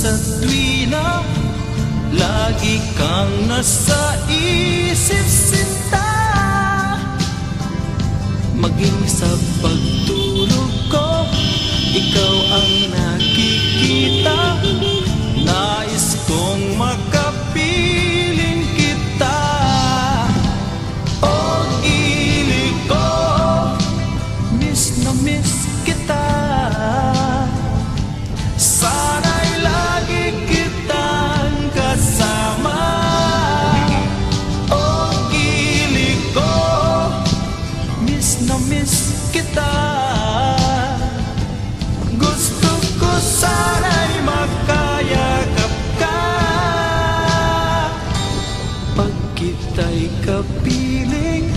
sa tuwina, lagi kang nasa isip sinta. Maging sa pagtulog ko, ikaw ang nakikita. Nais kong makapiling kita. O ilig ko, miss na miss kita. Sana'y lagi kitang kasama. O ilig ko, miss na miss kita. Gusto ko sana'y makayakap ka. Pag kita'y kapiling,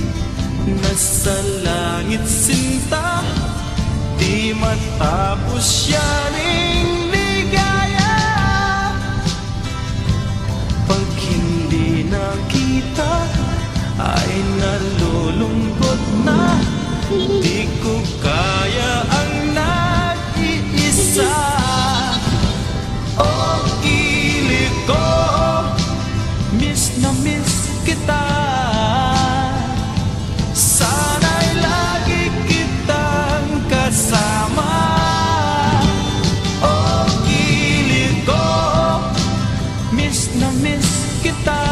nasa langit sinta, di matapos yaning ligaya. Pag hindi nakita, ay nalulungkot na. Di ko kaya ang nag-iisa. O ilig ko, miss na miss kita. Sana'y lagi kitang kasama. O ilig ko, miss na miss kita.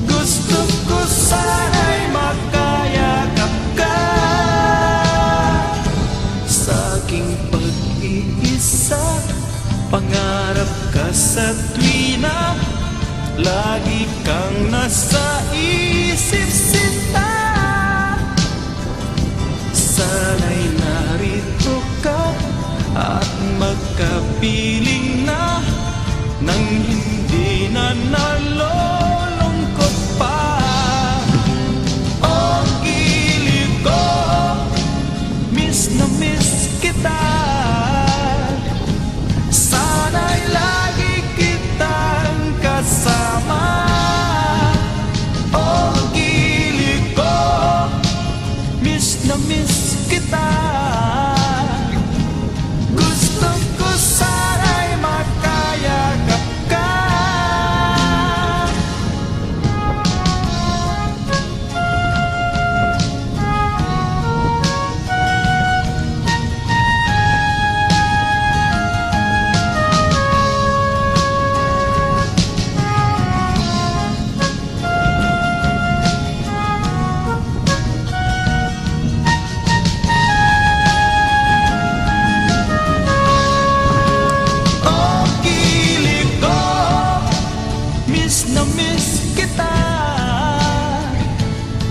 Gusto ko sana'y makayakap ka. Sa aking pag-iisa, pangarap ka sa tuwina, lagi kang nasa isip sinta. Sana'y narito ka at magkapiling na, nang hindi na nalulungkot pa. O ilig ko, miss na miss kita. Sana'y lagi kitang kasama. O ilig ko, miss na miss kita. Gusto ko sana'y makayakap ka. Miss na miss kita.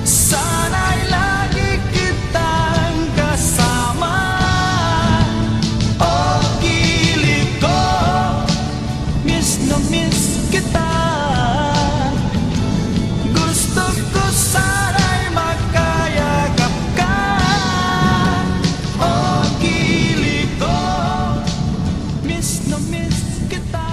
Sana'y lagi kitang kasama. O ilig ko, miss na miss kita. Gusto ko sana'y makayakap ka. O ilig ko, miss na miss kita.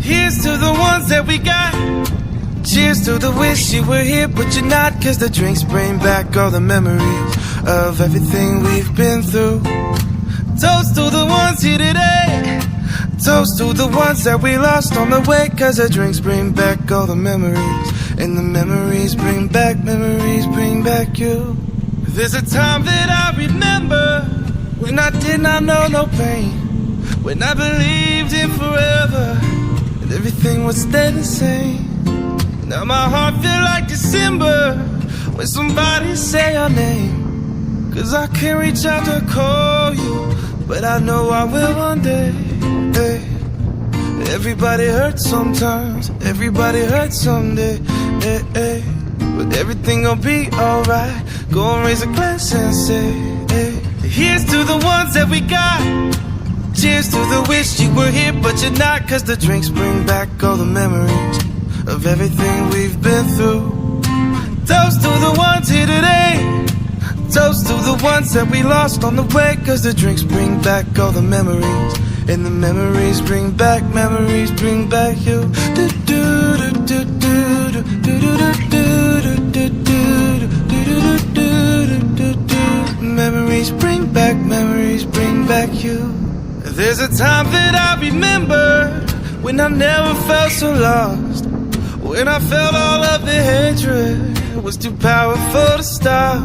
Here's to the ones that we got. Cheers to the wish you were here but you're not, 'cause the drinks bring back all the memories of everything we've been through. Toast to the ones here today. Toast to the ones that we lost on the way, 'cause the drinks bring back all the memories, and the memories bring back you. There's a time that I remember when I did not know no pain, when I believed in forever and everything would stay the same. Now my heart feel like December when somebody say your name, 'cause I can't reach out to call you, but I know I will one day. Hey. Everybody hurts sometimes, everybody hurts someday. Hey, hey. But everything gon' be alright. Go and raise a glass and say, hey. Here's to the ones that we got. Cheers to the wish you were here but you're not, 'cause the drinks bring back all the memories of everything we've been through. Toast to the ones here today. Toast to the ones that we lost on the way. Cause the drinks bring back all the memories. And the memories bring back you. Do, do, do, do, do, do, do, do, do, do, do. Memories bring back you. There's a time that I remember when I never felt so lost. When I felt all of the hatred was too powerful to stop.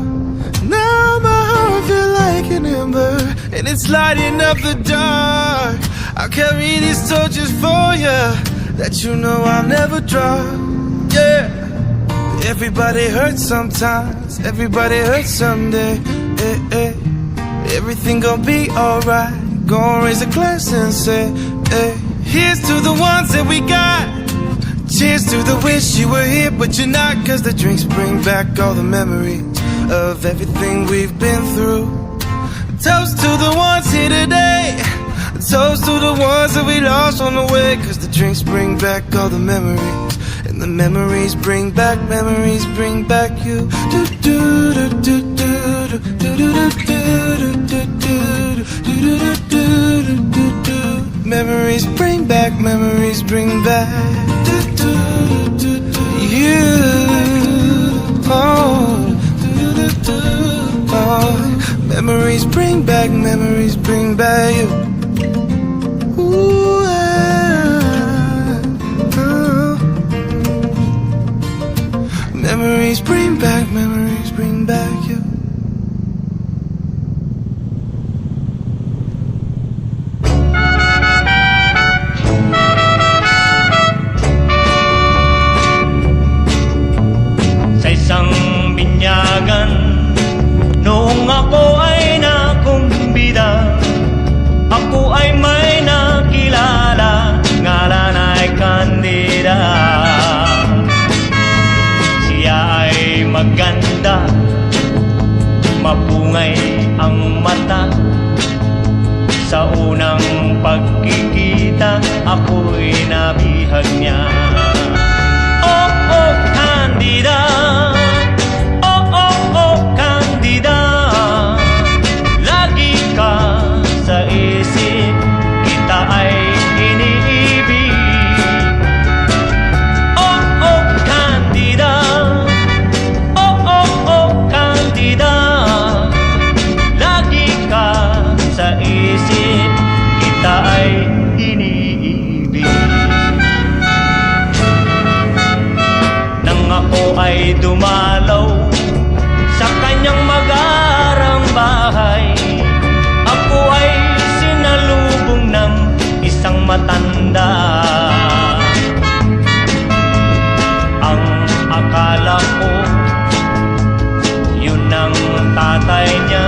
Now my heart feels like an ember, and it's lighting up the dark. I'll carry these torches for you, that you know I'll never drop. Yeah. Everybody hurts sometimes, everybody hurts someday. Eh, eh. Everything gon' be alright. Gonna raise a glass and say, eh. Here's to the ones that we got. Cheers to the wish you were here but you're not. Cause the drinks bring back all the memories of everything we've been through. Toast to the ones here today. Toast to the ones that we lost on the way. Cause the drinks bring back all the memories. And the memories bring back you. Do do do do do do do do do do do do. Memories bring back do do do do you. Oh. Oh, memories bring back you. Ooh, oh. Memories bring back you. Sa isang binyagan, noong ako ay nakumbida, ako ay may nakilala, ngalan ay Candida. Siya ay maganda, mapungay ang mata. Sa unang pagkikita, ako'y nabihag niya. Oh, oh, Candida. Sa isip kita ay iniibig. Oh, oh, Candida. Oh, oh, oh, Candida. Lagi ka sa isip kita ay iniibig. Nang ako ay dumalaw sa kanyang mag-arang bahay, ako ay sinalubong ng isang matanda. Ang akala ko, yun ang tatay niya,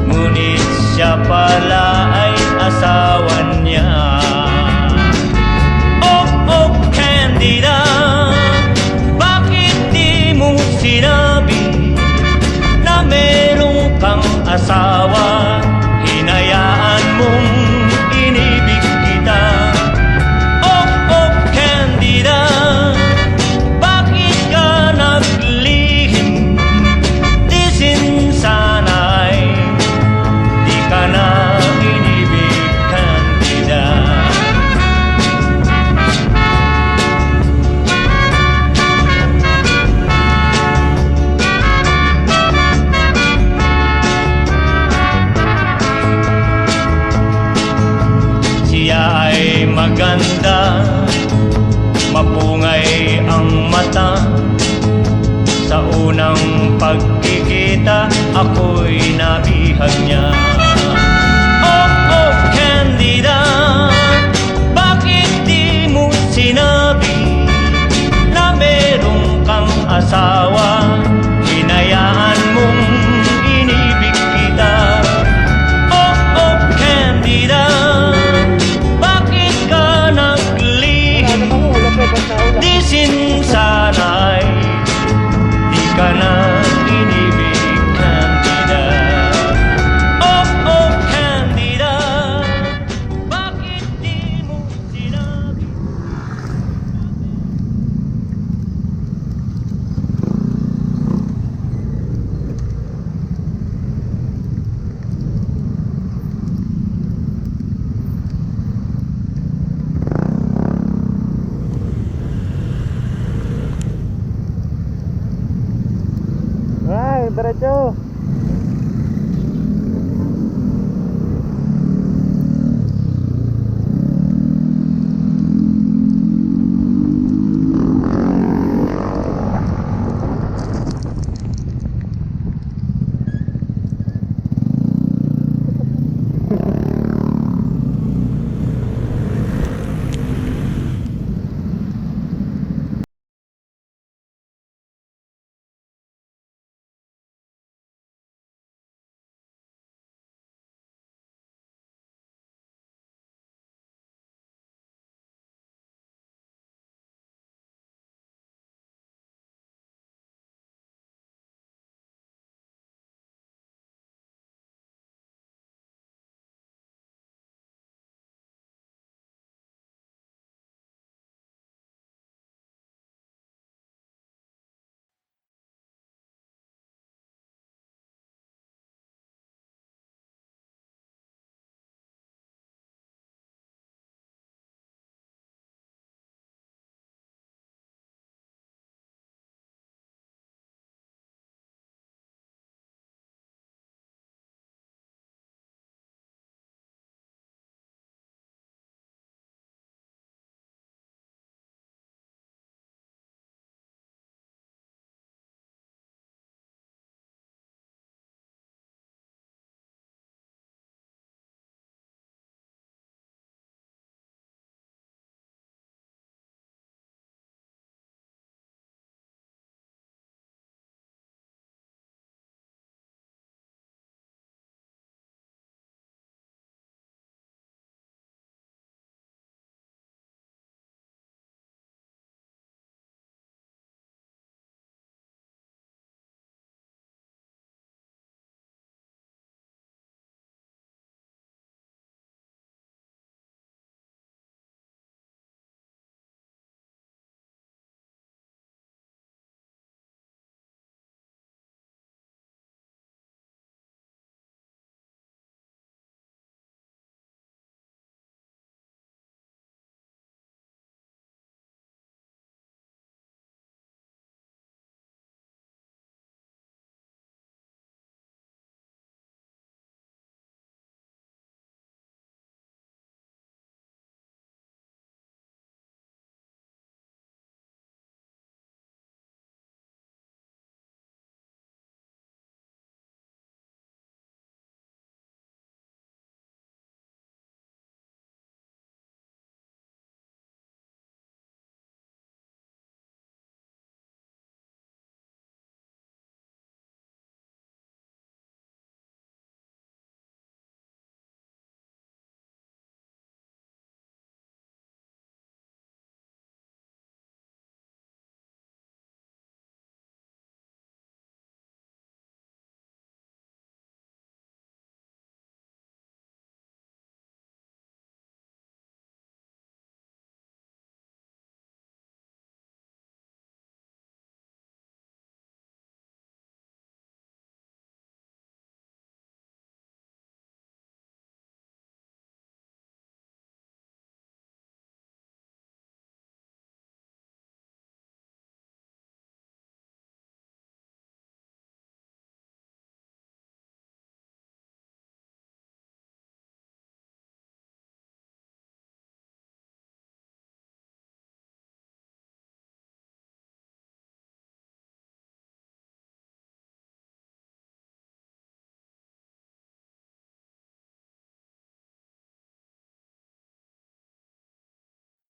ngunit siya pala ay asawa niya. Oh, oh, Candida, bakit di mo sinabi na meron kang asawa? Hinayaan mong inibig kita. Oh, oh, Candida, bakit ka naglihim? Di sinsanay, di ka na inibig, Candida. Siya ay maganda, mapungay ang mata. Sa unang pagkikita, ako'y nabihag niya. Oh, oh, Candida, bakit di mo sinabi na meron kang asawa? Hinayaan mong inibig kita. Oh, oh, Candida, di sinsanay, di ka na inibig, Candida. Oh, diretso.